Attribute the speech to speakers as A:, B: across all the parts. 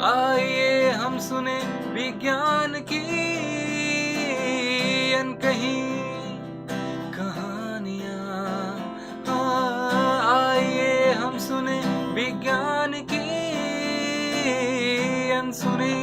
A: आइए हम सुने विज्ञान की अनकही कहानियाँ। आइए हम सुने विज्ञान की अनसुनी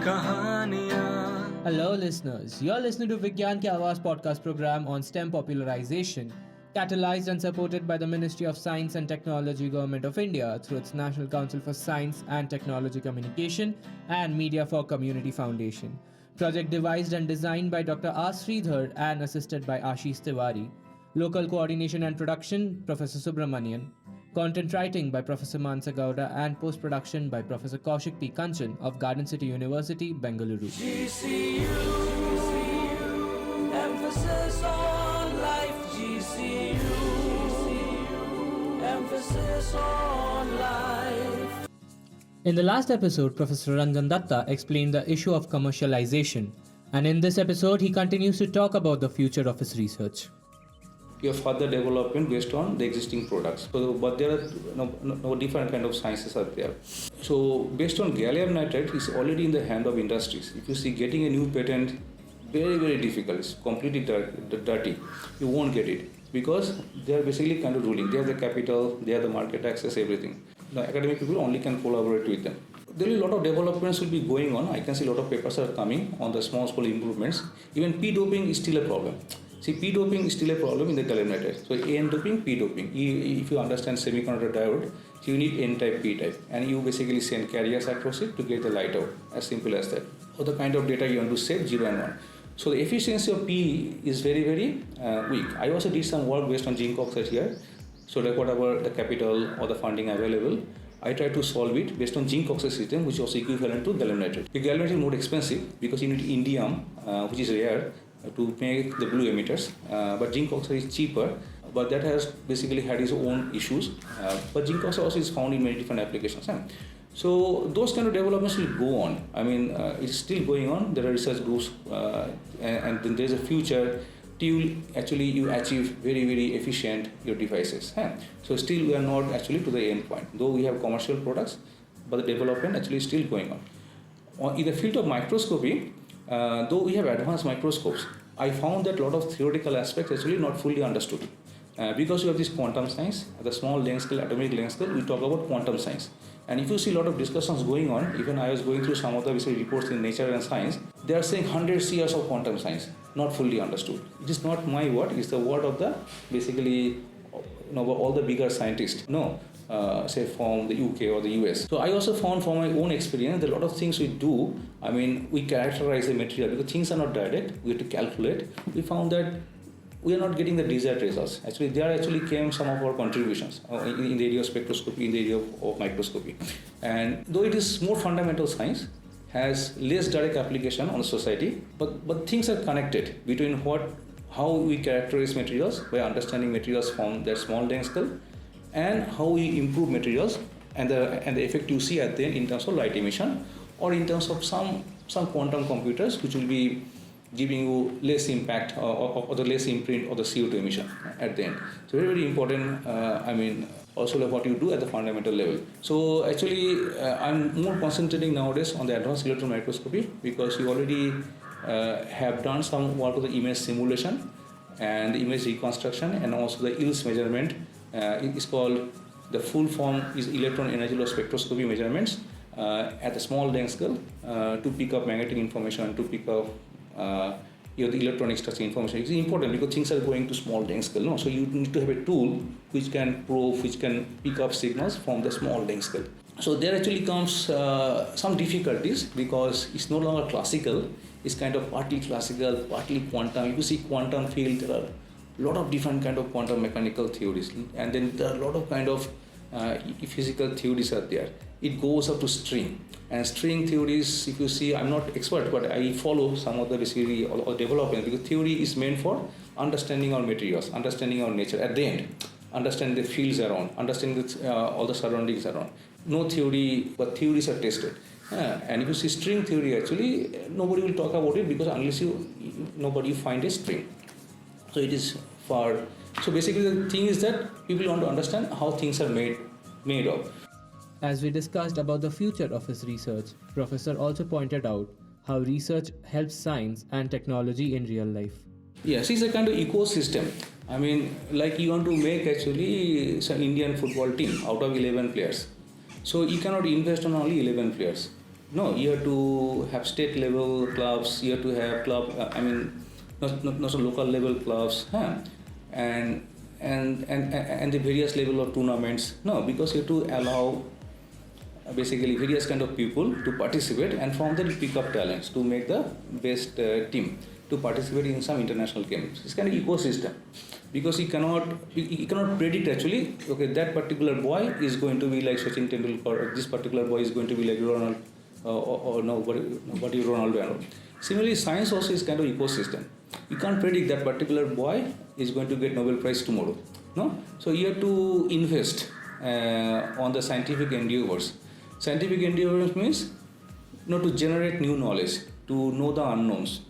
A: कहानियाँ।
B: Hello listeners, you're listening to Vigyan Ki Awaaz podcast program on STEM popularization, catalyzed and supported by the Ministry of Science and Technology, Government of India through its National Council for Science and Technology Communication and Media for Community Foundation. Project devised and designed by Dr. R. Sridhar and assisted by Ashish Tiwari. Local coordination and production, Professor Subramanian. Content writing by Professor Mansa Gowda and post-production by Professor Kaushik P. Kanchan of Garden City University, Bengaluru.
A: GCU, emphasis on life. GCU, emphasis on life.
B: In the last episode, Professor Ranjan Dutta explained the issue of commercialization, and in this episode, he continues to talk about the future of his research.
C: You have further development based on the existing products. So, but there are no different kind of sciences are there. So, based on gallium nitride, is already in the hand of industries. If you see getting a new patent, very difficult. It's completely dirty. You won't get it because they are basically kind of ruling. They have the capital, they have the market access, everything. The academic people only can collaborate with them. There will be a lot of developments will be going on. I can see a lot of papers are coming on the small improvements. Even p-doping is still a problem. See, p-doping is still a problem in the gallium nitride. So, n-doping, p-doping. If you understand semiconductor diode, so you need n-type, p-type. And you basically send carriers across it to get the light out. As simple as that. So, the kind of data you want to save, 0 and 1. So, the efficiency of P is very weak. I also did some work based on zinc oxide here. So, that whatever the capital or the funding available, I try to solve it based on zinc oxide system, which is also equivalent to gallium nitride. The gallium nitride is more expensive because you need indium, which is rare, to make the blue emitters, but zinc oxide is cheaper, but that has basically had its own issues. But zinc oxide also is found in many different applications. So those kind of developments will go on. I mean, it's still going on. There are research groups, and then there's a future till actually you achieve very efficient your devices. So still we are not actually to the end point. Though we have commercial products, but the development actually is still going on. In the field of microscopy, though we have advanced microscopes, I found that a lot of theoretical aspects actually not fully understood. Because we have this quantum science, at the small length scale, atomic length scale, we talk about quantum science. And if you see a lot of discussions going on, even I was going through some of the research reports in Nature and Science, they are saying hundreds years of quantum science, not fully understood. It is not my word, it's the word of the basically all the bigger scientists. No. Say from the UK or the US. So I also found from my own experience that a lot of things we do, I mean, we characterize the material because things are not direct, we have to calculate. We found that we are not getting the desired results. Actually, there actually came some of our contributions in the area of spectroscopy, in the area of microscopy. And though it is more fundamental science, has less direct application on society, but things are connected between how we characterize materials by understanding materials from their small length scale, and how we improve materials and the effect you see at the end in terms of light emission or in terms of some quantum computers which will be giving you less impact or the less imprint of the CO2 emission at the end. So very important, I mean, also like what you do at the fundamental level. So actually I'm more concentrating nowadays on the advanced electron microscopy because we already have done some work of the image simulation and the image reconstruction and also the yields measurement. It is called, the full form is electron energy loss spectroscopy measurements at a small length scale to pick up magnetic information, to pick up the electronic structure information. It's important because things are going to small length scale. No? So you need to have a tool which can probe, which can pick up signals from the small length scale. So there actually comes some difficulties because it's no longer classical. It's kind of partly classical, partly quantum. If you see quantum field, there are lot of different kind of quantum mechanical theories, and then there are a lot of kind of physical theories are there. It goes up to string, and string theories, if you see, I'm not expert, but I follow some of the basically or development, because theory is meant for understanding our materials, understanding our nature at the end, understanding the fields around, understanding all the surroundings around. No theory, but theories are tested. And if you see string theory, actually nobody will talk about it because unless nobody find a string. So it is So basically the thing is that people want to understand how things are made of.
B: As we discussed about the future of his research, Professor also pointed out how research helps science and technology in real life.
C: Yes, it's a kind of ecosystem. I mean, like you want to make actually some Indian football team out of 11 players. So you cannot invest on only 11 players. No, you have to have state level clubs, you have to have not some local level clubs, huh? and, and the various level of tournaments. No, because you have to allow basically various kind of people to participate, and from there you pick up talents to make the best team to participate in some international games. It's kind of ecosystem, because you cannot predict actually, okay, that particular boy is going to be like Sachin Tendulkar, or this particular boy is going to be like Ronald or no, what is Ronaldo. Similarly, science also is kind of ecosystem. You can't predict that particular boy is going to get Nobel Prize tomorrow. No, so you have to invest on the scientific endeavors. Scientific endeavors means to generate new knowledge, to know the unknowns.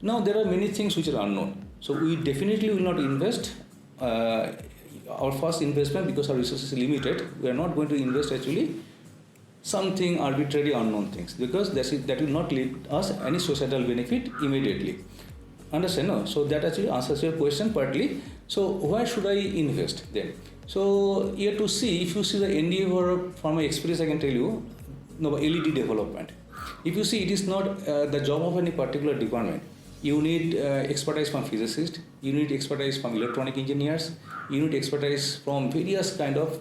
C: Now there are many things which are unknown. So we definitely will not invest our first investment, because our resources are limited. We are not going to invest actually something arbitrary unknown things, because that will not lead us any societal benefit immediately. Understand? No? So that actually answers your question partly. So where should I invest then? So you have to see, if you see the endeavor from my experience, I can tell you, LED development. If you see, it is not the job of any particular department. You need expertise from physicists, you need expertise from electronic engineers, you need expertise from various kind of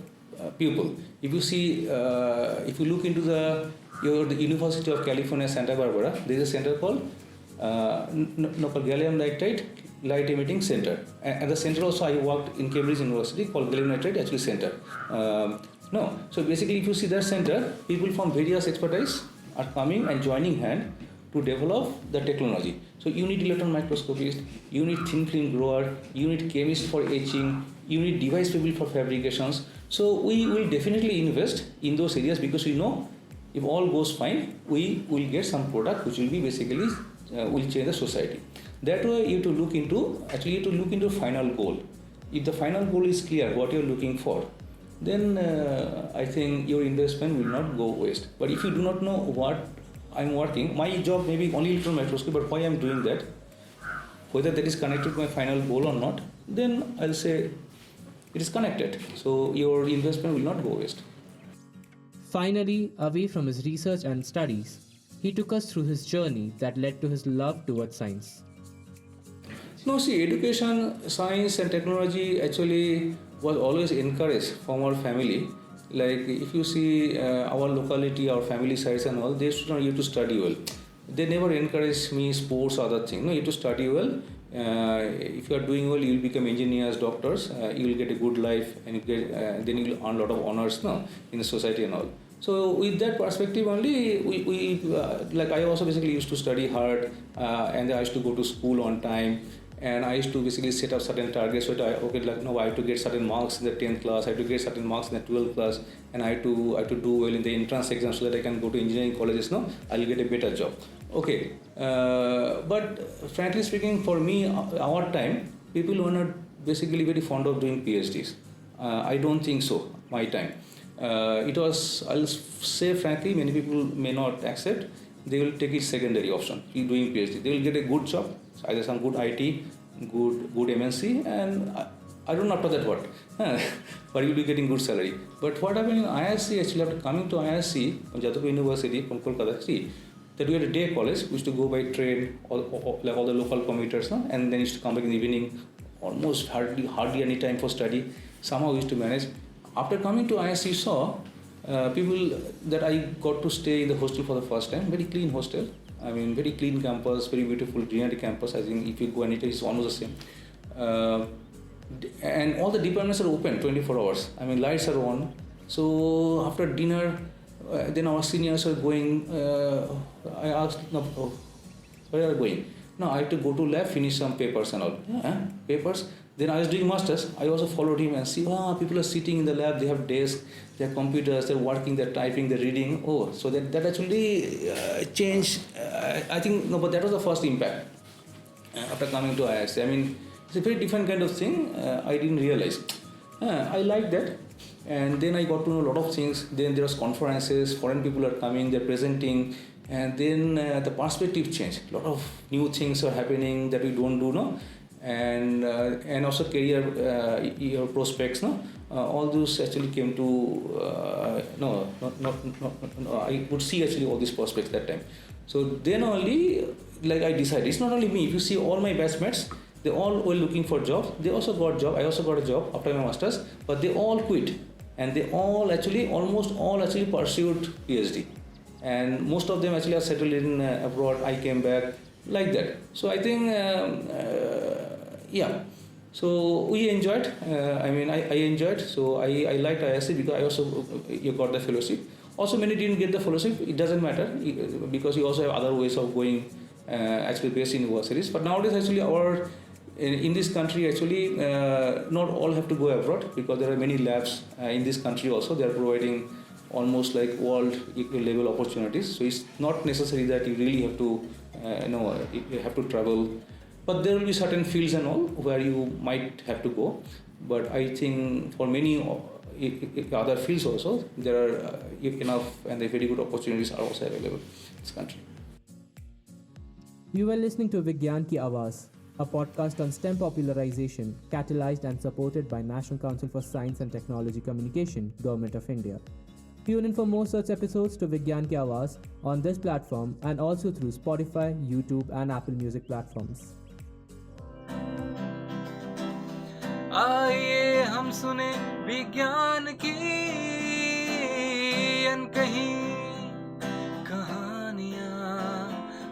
C: people. If you see, if you look into the University of California, Santa Barbara, there is a center called gallium nitride light emitting center. At the center also I worked in Cambridge University called gallium nitride actually center. So basically, if you see that center, people from various expertise are coming and joining hand to develop the technology. So you need electron microscopist, you need thin film grower, you need chemist for etching, you need device people for fabrications. So we will definitely invest in those areas, because we know if all goes fine, we will get some product which will be basically will change the society. That way you have to look into final goal. If the final goal is clear, what you are looking for, then I think your investment will not go waste. But if you do not know what I'm working, my job may be only electron microscopy, but why I'm doing that, whether that is connected to my final goal or not, then I'll say it is connected. So your investment will not go waste.
B: Finally, away from his research and studies, he took us through his journey that led to his love towards science.
C: No, see, education, science and technology actually was always encouraged from our family. Like if you see our locality, our family size and all, they used to you to study well. They never encourage me sports or other things. No, you have to study well. If you are doing well, you will become engineers, doctors. You will get a good life, and then you will earn a lot of honors, in the society and all. So with that perspective only, we like I also basically used to study hard, and I used to go to school on time. And I used to basically set up certain targets. So I have to get certain marks in the 10th class, I have to get certain marks in the 12th class, and I have to do well in the entrance exam so that I can go to engineering colleges. I'll get a better job. Okay, but frankly speaking, for me, our time, people were not basically very fond of doing PhDs. I don't think so. My time, it was. I'll say frankly, many people may not accept. They will take it secondary option. Doing PhD, they will get a good job, either some good IT, good MNC, and I don't know after that what, but you'll be getting good salary. But what happened in ISC, actually after coming to ISC, Jadavpur University from Kolkata, see, that we had a day college, we used to go by train, like all the local commuters, and then used to come back in the evening, almost hardly any time for study. Somehow we used to manage. After coming to ISC, saw people that I got to stay in the hostel for the first time, very clean hostel. I mean, very clean campus, very beautiful greenery campus. I think if you go anywhere, it's almost the same. And all the departments are open 24 hours. I mean, lights are on. So after dinner, then our seniors are going. I asked, where are you going? No, I have to go to lab, finish some papers and all. Papers. Then I was doing masters. I also followed him and see, people are sitting in the lab. They have desks, they have computers, they're working, they're typing, they're reading. So that actually changed. I think, but that was the first impact after coming to IISc. I mean, it's a very different kind of thing. I didn't realize. I like that. And then I got to know a lot of things. Then there's conferences, foreign people are coming, they're presenting, and then the perspective changed. A lot of new things are happening that we don't do now, and also career your prospects, no. All those actually came to no, I would see actually all these prospects that time. So then only like I decided. It's not only me. If you see all my batchmates, they all were looking for jobs. They also got job. I also got a job after my masters, but they all quit, and they all actually almost all actually pursued PhD, and most of them actually are settled in abroad. I came back like that. So I think yeah. So we enjoyed. I enjoyed. So I liked ISC because I also you got the fellowship. Also, many didn't get the fellowship. It doesn't matter because you also have other ways of going actually based universities. But nowadays, actually, in this country, actually, not all have to go abroad because there are many labs in this country also. They are providing almost like world level opportunities. So it's not necessary that you really have to, you have to travel. But there will be certain fields and all where you might have to go. But I think for many other fields also, there are enough and the very good opportunities are also available in this country.
B: You were listening to Vigyan Ki Awaaz, a podcast on STEM popularization, catalyzed and supported by National Council for Science and Technology Communication, Government of India. Tune in for more such episodes to Vigyan Ki Awaaz on this platform and also through Spotify, YouTube and Apple Music platforms.
A: आइए हम सुने विज्ञान की अनकही